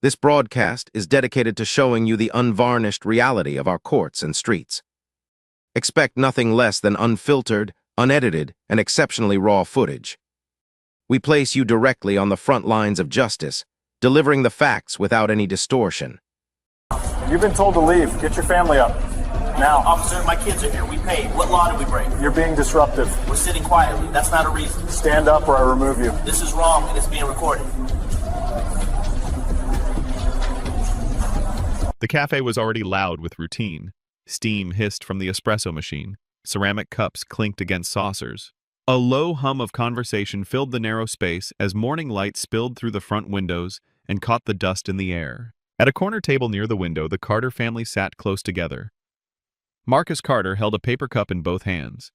This broadcast is dedicated to showing you the unvarnished reality of our courts and streets. Expect nothing less than unfiltered, unedited, and exceptionally raw footage. We place you directly on the front lines of justice, delivering the facts without any distortion. You've been told to leave. Get your family up. Now. Officer, my kids are here. We paid. What law did we break? You're being disruptive. We're sitting quietly. That's not a reason. Stand up or I remove you. This is wrong and it's being recorded. The cafe was already loud with routine. Steam hissed from the espresso machine. Ceramic cups clinked against saucers. A low hum of conversation filled the narrow space as morning light spilled through the front windows and caught the dust in the air. At a corner table near the window, the Carter family sat close together. Marcus Carter held a paper cup in both hands.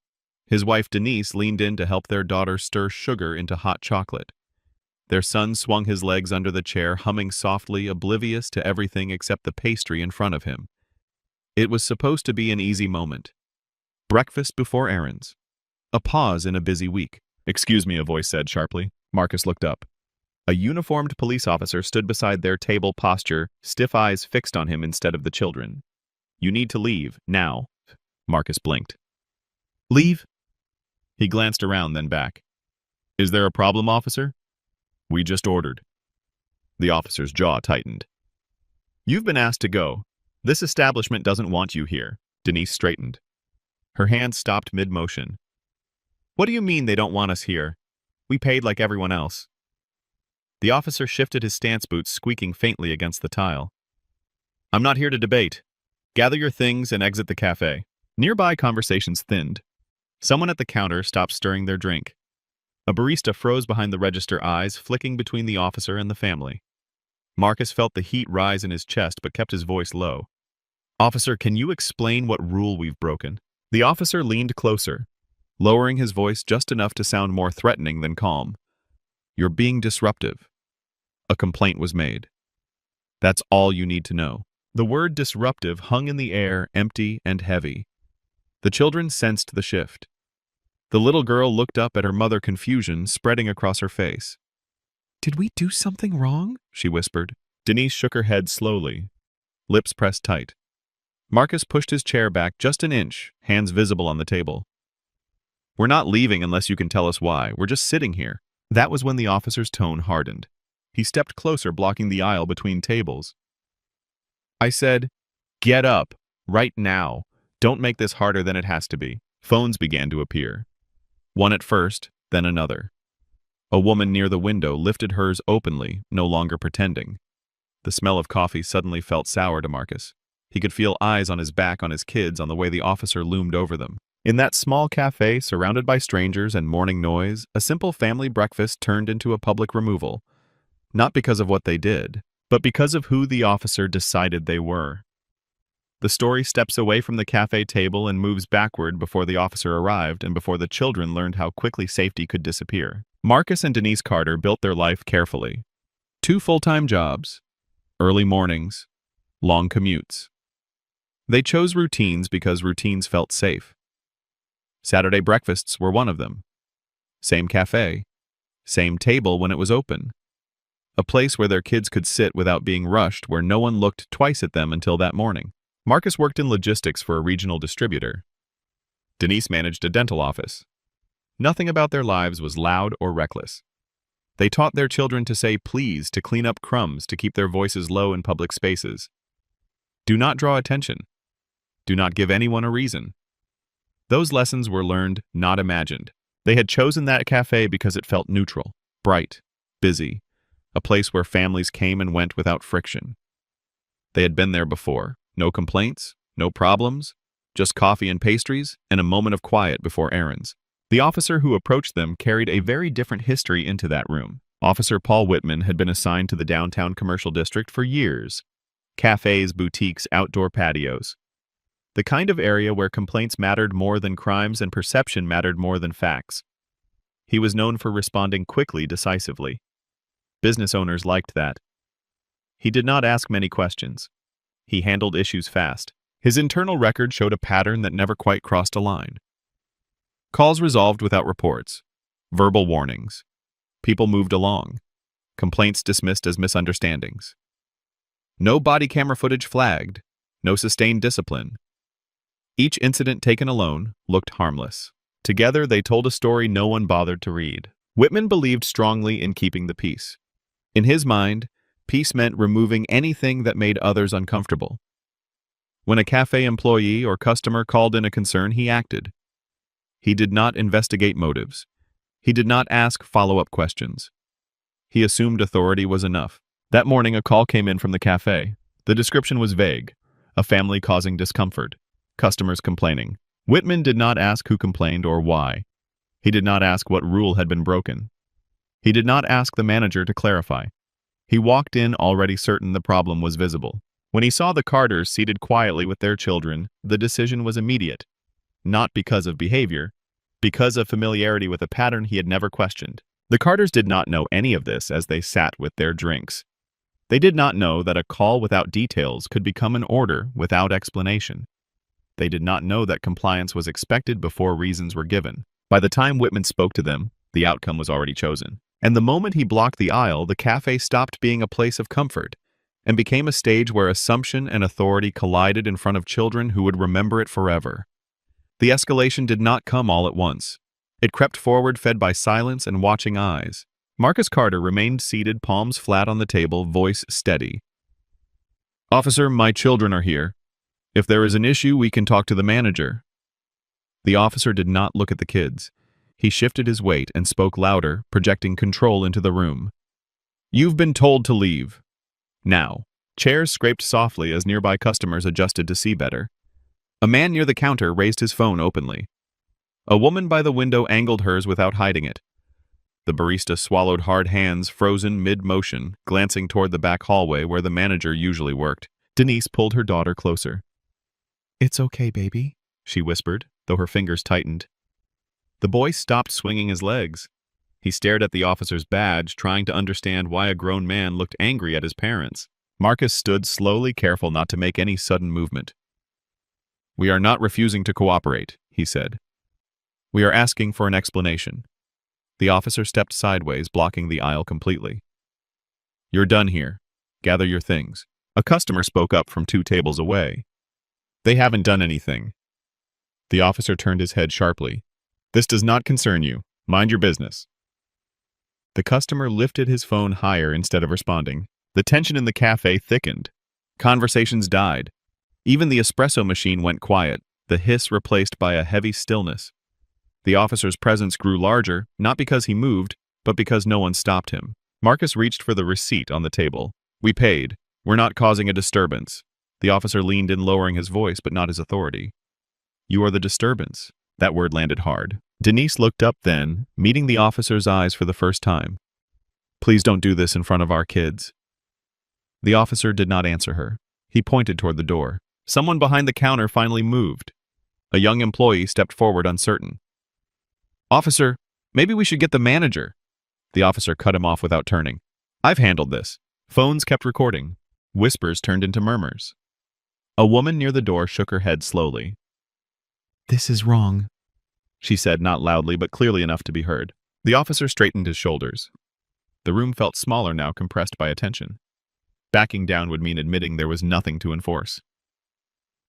His wife Denise leaned in to help their daughter stir sugar into hot chocolate. Their son swung his legs under the chair, humming softly, oblivious to everything except the pastry in front of him. It was supposed to be an easy moment. Breakfast before errands. A pause in a busy week. "Excuse me," a voice said sharply. Marcus looked up. A uniformed police officer stood beside their table, posture, stiff eyes fixed on him instead of the children. "You need to leave, now." Marcus blinked. "Leave?" He glanced around, then back. "Is there a problem, officer?" "We just ordered." The officer's jaw tightened. "You've been asked to go. This establishment doesn't want you here." Denise straightened. Her hand stopped mid-motion. "What do you mean they don't want us here? We paid like everyone else." The officer shifted his stance boots, squeaking faintly against the tile. "I'm not here to debate. Gather your things and exit the cafe." Nearby conversations thinned. Someone at the counter stopped stirring their drink. A barista froze behind the register, eyes flicking between the officer and the family. Marcus felt the heat rise in his chest but kept his voice low. "Officer, can you explain what rule we've broken?" The officer leaned closer, lowering his voice just enough to sound more threatening than calm. "You're being disruptive." A complaint was made. That's all you need to know. The word disruptive hung in the air, empty and heavy. The children sensed the shift. The little girl looked up at her mother, confusion spreading across her face. "Did we do something wrong?" she whispered. Denise shook her head slowly, lips pressed tight. Marcus pushed his chair back just an inch, hands visible on the table. "We're not leaving unless you can tell us why. We're just sitting here." That was when the officer's tone hardened. He stepped closer, blocking the aisle between tables. "I said, get up, right now. Don't make this harder than it has to be." Phones began to appear. One at first, then another. A woman near the window lifted hers openly, no longer pretending. The smell of coffee suddenly felt sour to Marcus. He could feel eyes on his back, on his kids, on the way the officer loomed over them. In that small cafe, surrounded by strangers and morning noise, a simple family breakfast turned into a public removal. Not because of what they did, but because of who the officer decided they were. The story steps away from the cafe table and moves backward before the officer arrived and before the children learned how quickly safety could disappear. Marcus and Denise Carter built their life carefully. 2 full-time jobs, early mornings, long commutes. They chose routines because routines felt safe. Saturday breakfasts were one of them. Same cafe, same table when it was open. A place where their kids could sit without being rushed, where no one looked twice at them until that morning. Marcus worked in logistics for a regional distributor. Denise managed a dental office. Nothing about their lives was loud or reckless. They taught their children to say please, to clean up crumbs, to keep their voices low in public spaces. Do not draw attention. Do not give anyone a reason. Those lessons were learned, not imagined. They had chosen that cafe because it felt neutral, bright, busy, a place where families came and went without friction. They had been there before. No complaints, no problems, just coffee and pastries, and a moment of quiet before errands. The officer who approached them carried a very different history into that room. Officer Paul Whitman had been assigned to the downtown commercial district for years. Cafes, boutiques, outdoor patios. The kind of area where complaints mattered more than crimes and perception mattered more than facts. He was known for responding quickly, decisively. Business owners liked that. He did not ask many questions. He handled issues fast. His internal record showed a pattern that never quite crossed a line. Calls resolved without reports. Verbal warnings. People moved along. Complaints dismissed as misunderstandings. No body camera footage flagged. No sustained discipline. Each incident taken alone looked harmless. Together, they told a story no one bothered to read. Whitman believed strongly in keeping the peace. In his mind, peace meant removing anything that made others uncomfortable. When a cafe employee or customer called in a concern, he acted. He did not investigate motives. He did not ask follow-up questions. He assumed authority was enough. That morning, a call came in from the cafe. The description was vague. A family causing discomfort. Customers complaining. Whitman did not ask who complained or why. He did not ask what rule had been broken. He did not ask the manager to clarify. He walked in already certain the problem was visible. When he saw the Carters seated quietly with their children, the decision was immediate. Not because of behavior, because of familiarity with a pattern he had never questioned. The Carters did not know any of this as they sat with their drinks. They did not know that a call without details could become an order without explanation. They did not know that compliance was expected before reasons were given. By the time Whitman spoke to them, the outcome was already chosen. And the moment he blocked the aisle, the cafe stopped being a place of comfort and became a stage where assumption and authority collided in front of children who would remember it forever. The escalation did not come all at once. It crept forward, fed by silence and watching eyes. Marcus Carter remained seated, palms flat on the table, voice steady. "Officer, my children are here. If there is an issue, we can talk to the manager." The officer did not look at the kids. He shifted his weight and spoke louder, projecting control into the room. "You've been told to leave. Now." Chairs scraped softly as nearby customers adjusted to see better. A man near the counter raised his phone openly. A woman by the window angled hers without hiding it. The barista swallowed hard hands, frozen mid-motion, glancing toward the back hallway where the manager usually worked. Denise pulled her daughter closer. "It's okay, baby," she whispered, though her fingers tightened. The boy stopped swinging his legs. He stared at the officer's badge, trying to understand why a grown man looked angry at his parents. Marcus stood slowly, careful not to make any sudden movement. "We are not refusing to cooperate," he said. "We are asking for an explanation." The officer stepped sideways, blocking the aisle completely. "You're done here. Gather your things." A customer spoke up from 2 tables away. "They haven't done anything." The officer turned his head sharply. "This does not concern you. Mind your business." The customer lifted his phone higher instead of responding. The tension in the cafe thickened. Conversations died. Even the espresso machine went quiet, the hiss replaced by a heavy stillness. The officer's presence grew larger, not because he moved, but because no one stopped him. Marcus reached for the receipt on the table. "We paid. We're not causing a disturbance." The officer leaned in, lowering his voice, but not his authority. "You are the disturbance." That word landed hard. Denise looked up then, meeting the officer's eyes for the first time. "Please don't do this in front of our kids." The officer did not answer her. He pointed toward the door. Someone behind the counter finally moved. A young employee stepped forward, uncertain. "Officer, maybe we should get the manager." The officer cut him off without turning. "I've handled this." Phones kept recording. Whispers turned into murmurs. A woman near the door shook her head slowly. "This is wrong," she said, not loudly but clearly enough to be heard. The officer straightened his shoulders. The room felt smaller now, compressed by attention. Backing down would mean admitting there was nothing to enforce.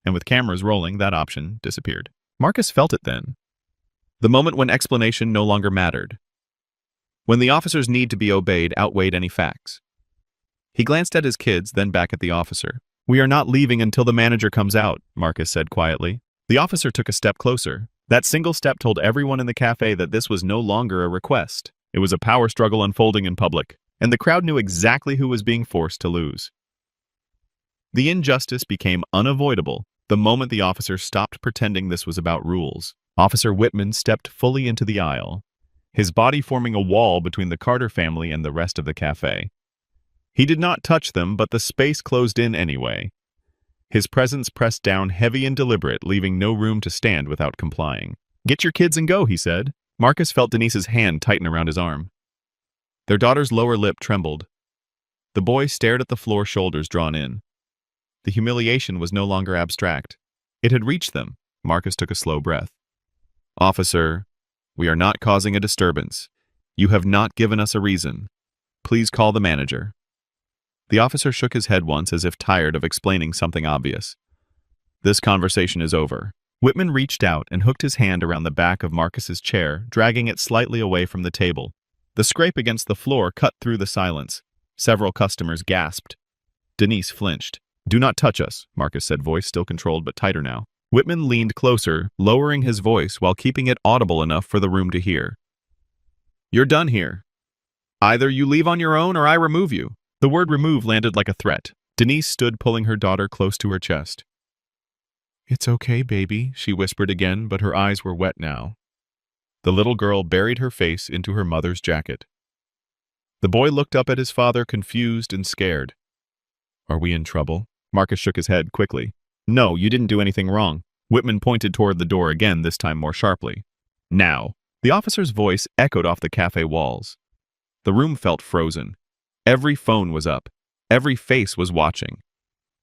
And with cameras rolling, that option disappeared. Marcus felt it then. The moment when explanation no longer mattered. When the officer's need to be obeyed outweighed any facts. He glanced at his kids, then back at the officer. "We are not leaving until the manager comes out," Marcus said quietly. The officer took a step closer. That single step told everyone in the cafe that this was no longer a request. It was a power struggle unfolding in public, and the crowd knew exactly who was being forced to lose. The injustice became unavoidable the moment the officer stopped pretending this was about rules. Officer Whitman stepped fully into the aisle, his body forming a wall between the Carter family and the rest of the cafe. He did not touch them, but the space closed in anyway. His presence pressed down heavy and deliberate, leaving no room to stand without complying. "Get your kids and go," he said. Marcus felt Denise's hand tighten around his arm. Their daughter's lower lip trembled. The boy stared at the floor, shoulders drawn in. The humiliation was no longer abstract. It had reached them. Marcus took a slow breath. "Officer, we are not causing a disturbance. You have not given us a reason. Please call the manager." The officer shook his head once as if tired of explaining something obvious. This conversation is over. Whitman reached out and hooked his hand around the back of Marcus's chair, dragging it slightly away from the table. The scrape against the floor cut through the silence. Several customers gasped. Denise flinched. "Do not touch us," Marcus said, voice still controlled but tighter now. Whitman leaned closer, lowering his voice while keeping it audible enough for the room to hear. "You're done here. Either you leave on your own or I remove you." The word remove landed like a threat. Denise stood pulling her daughter close to her chest. "It's okay, baby," she whispered again, but her eyes were wet now. The little girl buried her face into her mother's jacket. The boy looked up at his father, confused and scared. "Are we in trouble?" Marcus shook his head quickly. "No, you didn't do anything wrong." Whitman pointed toward the door again, this time more sharply. "Now." The officer's voice echoed off the cafe walls. The room felt frozen. Every phone was up. Every face was watching.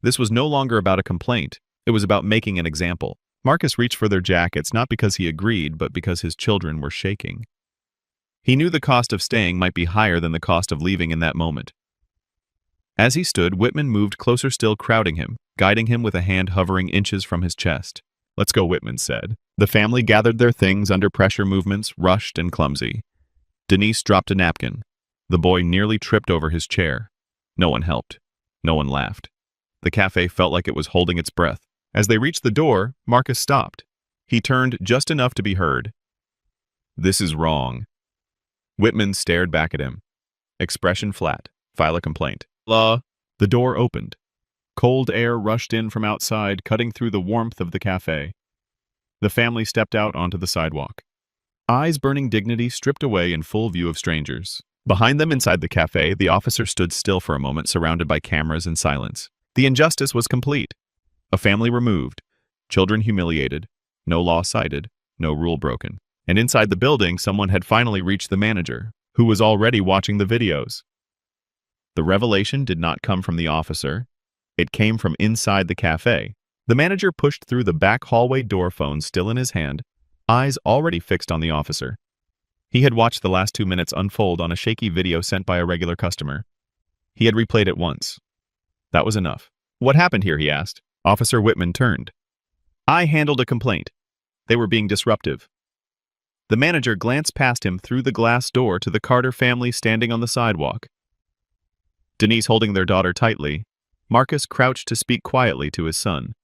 This was no longer about a complaint. It was about making an example. Marcus reached for their jackets not because he agreed, but because his children were shaking. He knew the cost of staying might be higher than the cost of leaving in that moment. As he stood, Whitman moved closer still, crowding him, guiding him with a hand hovering inches from his chest. "Let's go," Whitman said. The family gathered their things under pressure movements, rushed and clumsy. Denise dropped a napkin. The boy nearly tripped over his chair. No one helped. No one laughed. The cafe felt like it was holding its breath. As they reached the door, Marcus stopped. He turned just enough to be heard. "This is wrong." Whitman stared back at him. Expression flat. "File a complaint." "La." The door opened. Cold air rushed in from outside, cutting through the warmth of the cafe. The family stepped out onto the sidewalk. Eyes burning dignity stripped away in full view of strangers. Behind them inside the cafe, the officer stood still for a moment, surrounded by cameras and silence. The injustice was complete. A family removed, children humiliated, no law cited, no rule broken. And inside the building, someone had finally reached the manager, who was already watching the videos. The revelation did not come from the officer. It came from inside the cafe. The manager pushed through the back hallway door, phone still in his hand, eyes already fixed on the officer. He had watched the last 2 minutes unfold on a shaky video sent by a regular customer. He had replayed it once. That was enough. "What happened here?" he asked. Officer Whitman turned. "I handled a complaint. They were being disruptive." The manager glanced past him through the glass door to the Carter family standing on the sidewalk. Denise holding their daughter tightly. Marcus crouched to speak quietly to his son.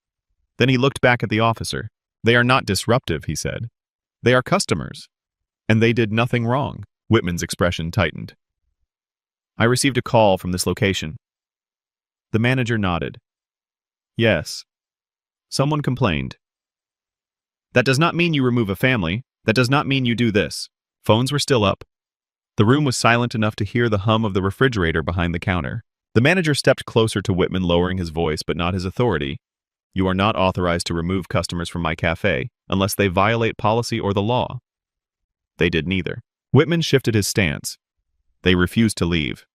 Then he looked back at the officer. "They are not disruptive," he said. "They are customers. And they did nothing wrong." Whitman's expression tightened. "I received a call from this location." The manager nodded. "Yes. Someone complained." "That does not mean you remove a family. That does not mean you do this." Phones were still up. The room was silent enough to hear the hum of the refrigerator behind the counter. The manager stepped closer to Whitman, lowering his voice but not his authority. "You are not authorized to remove customers from my cafe unless they violate policy or the law." They did neither. Whitman shifted his stance. "They refused to leave."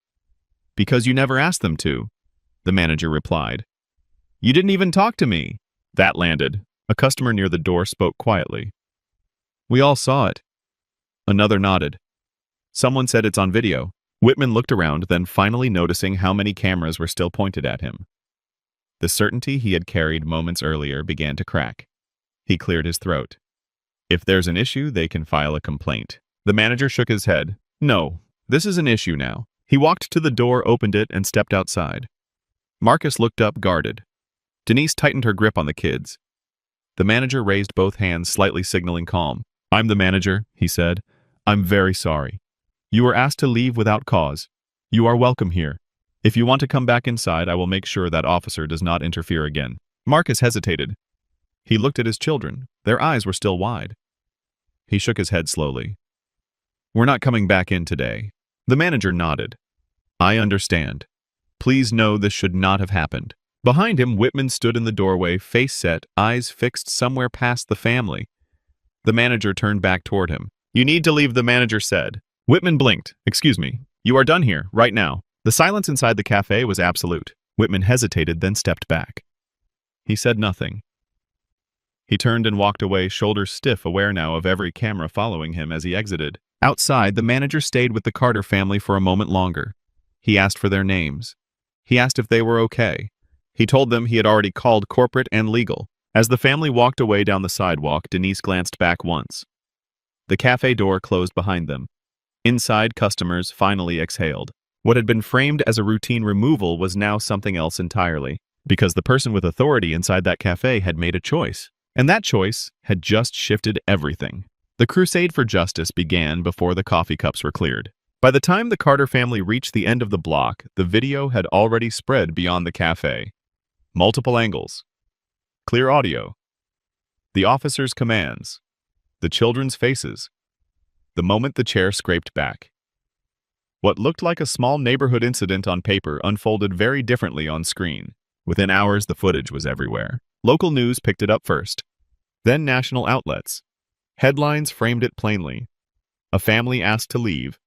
"Because you never asked them to," the manager replied. "You didn't even talk to me." That landed. A customer near the door spoke quietly. "We all saw it." Another nodded. "Someone said it's on video." Whitman looked around, then finally noticing how many cameras were still pointed at him. The certainty he had carried moments earlier began to crack. He cleared his throat. "If there's an issue, they can file a complaint." The manager shook his head. "No, this is an issue now." He walked to the door, opened it, and stepped outside. Marcus looked up, guarded. Denise tightened her grip on the kids. The manager raised both hands, slightly signaling calm. "I'm the manager," he said. "I'm very sorry. You were asked to leave without cause. You are welcome here. If you want to come back inside, I will make sure that officer does not interfere again." Marcus hesitated. He looked at his children. Their eyes were still wide. He shook his head slowly. "We're not coming back in today." The manager nodded. "I understand. Please know this should not have happened." Behind him, Whitman stood in the doorway, face set, eyes fixed somewhere past the family. The manager turned back toward him. "You need to leave," the manager said. Whitman blinked. "Excuse me. You are done here, right now." The silence inside the cafe was absolute. Whitman hesitated, then stepped back. He said nothing. He turned and walked away, shoulders stiff, aware now of every camera following him as he exited. Outside, the manager stayed with the Carter family for a moment longer. He asked for their names. He asked if they were okay. He told them he had already called corporate and legal. As the family walked away down the sidewalk, Denise glanced back once. The cafe door closed behind them. Inside, customers finally exhaled. What had been framed as a routine removal was now something else entirely, because the person with authority inside that cafe had made a choice. And that choice had just shifted everything. The crusade for justice began before the coffee cups were cleared. By the time the Carter family reached the end of the block, the video had already spread beyond the cafe. Multiple angles. Clear audio. The officer's commands. The children's faces. The moment the chair scraped back. What looked like a small neighborhood incident on paper unfolded very differently on screen. Within hours, the footage was everywhere. Local news picked it up first. Then national outlets. Headlines framed it plainly. A family asked to leave.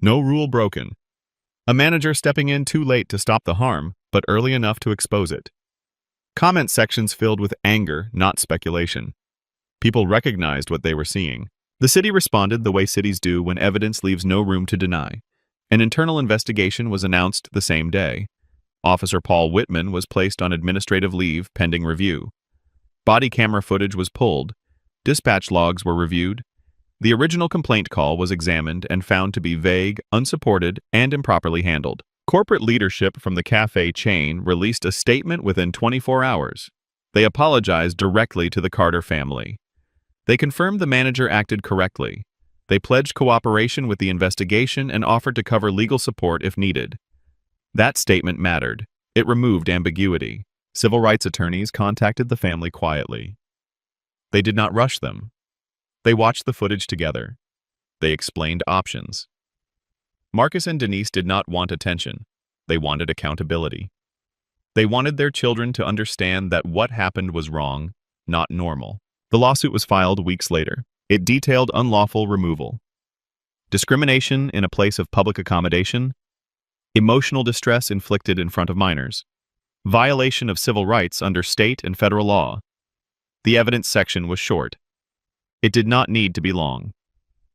No rule broken. A manager stepping in too late to stop the harm, but early enough to expose it. Comment sections filled with anger, not speculation. People recognized what they were seeing. The city responded the way cities do when evidence leaves no room to deny. An internal investigation was announced the same day. Officer Paul Whitman was placed on administrative leave pending review. Body camera footage was pulled. Dispatch logs were reviewed. The original complaint call was examined and found to be vague, unsupported, and improperly handled. Corporate leadership from the cafe chain released a statement within 24 hours. They apologized directly to the Carter family. They confirmed the manager acted correctly. They pledged cooperation with the investigation and offered to cover legal support if needed. That statement mattered. It removed ambiguity. Civil rights attorneys contacted the family quietly. They did not rush them. They watched the footage together. They explained options. Marcus and Denise did not want attention. They wanted accountability. They wanted their children to understand that what happened was wrong, not normal. The lawsuit was filed weeks later. It detailed unlawful removal, discrimination in a place of public accommodation, emotional distress inflicted in front of minors, violation of civil rights under state and federal law. The evidence section was short. It did not need to be long.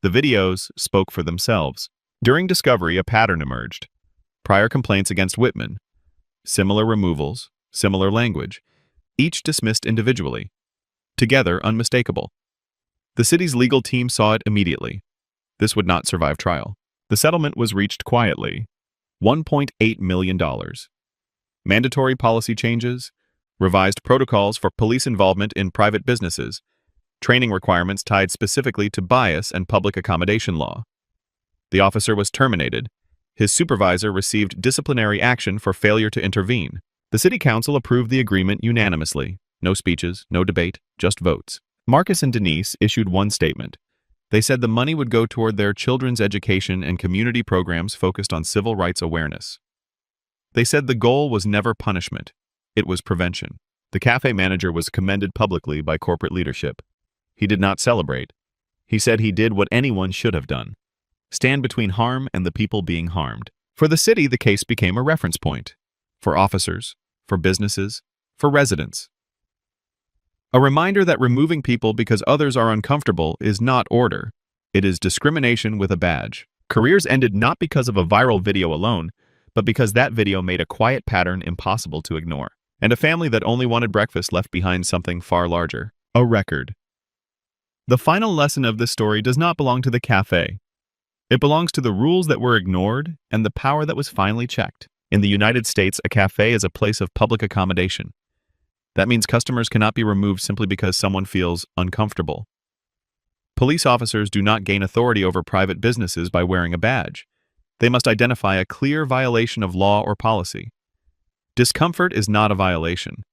The videos spoke for themselves. During discovery, a pattern emerged. Prior complaints against Whitman. Similar removals, similar language, each dismissed individually. Together, unmistakable. The city's legal team saw it immediately. This would not survive trial. The settlement was reached quietly. $1.8 million. Mandatory policy changes, revised protocols for police involvement in private businesses, training requirements tied specifically to bias and public accommodation law. The officer was terminated. His supervisor received disciplinary action for failure to intervene. The city council approved the agreement unanimously. No speeches, no debate, just votes. Marcus and Denise issued one statement. They said the money would go toward their children's education and community programs focused on civil rights awareness. They said the goal was never punishment. It was prevention. The cafe manager was commended publicly by corporate leadership. He did not celebrate. He said he did what anyone should have done. Stand between harm and the people being harmed. For the city, the case became a reference point. For officers, for businesses, for residents. A reminder that removing people because others are uncomfortable is not order. It is discrimination with a badge. Careers ended not because of a viral video alone, but because that video made a quiet pattern impossible to ignore. And a family that only wanted breakfast left behind something far larger. A record. The final lesson of this story does not belong to the cafe. It belongs to the rules that were ignored and the power that was finally checked. In the United States, a cafe is a place of public accommodation. That means customers cannot be removed simply because someone feels uncomfortable. Police officers do not gain authority over private businesses by wearing a badge. They must identify a clear violation of law or policy. Discomfort is not a violation.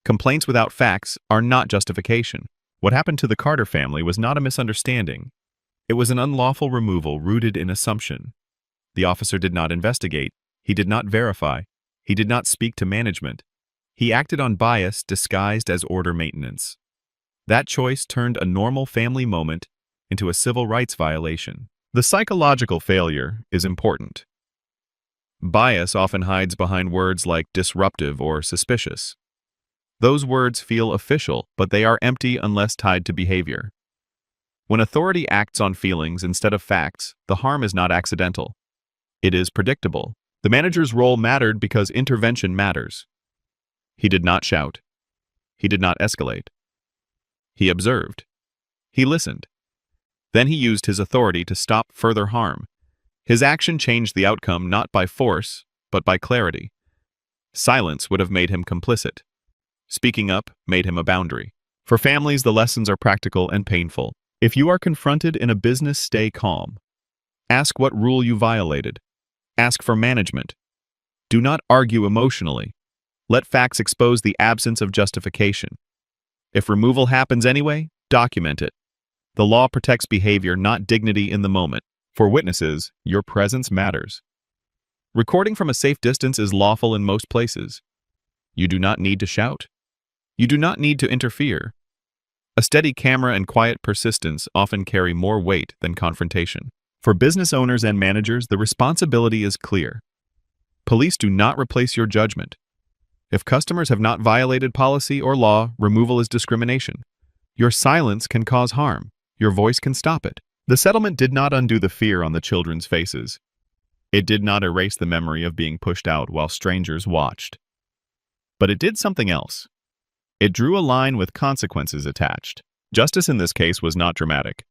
Complaints without facts are not justification. What happened to the Carter family was not a misunderstanding. It was an unlawful removal rooted in assumption. The officer did not investigate. He did not verify. He did not speak to management. He acted on bias disguised as order maintenance. That choice turned a normal family moment into a civil rights violation. The psychological failure is important. Bias often hides behind words like disruptive or suspicious. Those words feel official, but they are empty unless tied to behavior. When authority acts on feelings instead of facts, the harm is not accidental. It is predictable. The manager's role mattered because intervention matters. He did not shout. He did not escalate. He observed. He listened. Then he used his authority to stop further harm. His action changed the outcome not by force, but by clarity. Silence would have made him complicit. Speaking up made him a boundary. For families, the lessons are practical and painful. If you are confronted in a business, stay calm. Ask what rule you violated. Ask for management. Do not argue emotionally. Let facts expose the absence of justification. If removal happens anyway, document it. The law protects behavior, not dignity in the moment. For witnesses, your presence matters. Recording from a safe distance is lawful in most places. You do not need to shout. You do not need to interfere. A steady camera and quiet persistence often carry more weight than confrontation. For business owners and managers, the responsibility is clear. Police do not replace your judgment. If customers have not violated policy or law, removal is discrimination. Your silence can cause harm. Your voice can stop it. The settlement did not undo the fear on the children's faces. It did not erase the memory of being pushed out while strangers watched. But it did something else. It drew a line with consequences attached. Justice in this case was not dramatic.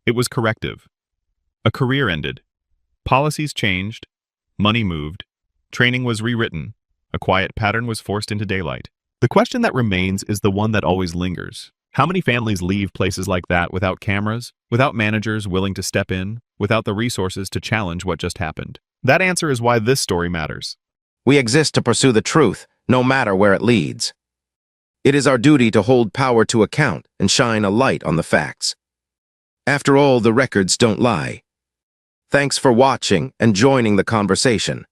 It was corrective. A career ended. Policies changed. Money moved. Training was rewritten. A quiet pattern was forced into daylight. The question that remains is the one that always lingers. How many families leave places like that without cameras, without managers willing to step in, without the resources to challenge what just happened? That answer is why this story matters. We exist to pursue the truth, no matter where it leads. It is our duty to hold power to account and shine a light on the facts. After all, the records don't lie. Thanks for watching and joining the conversation.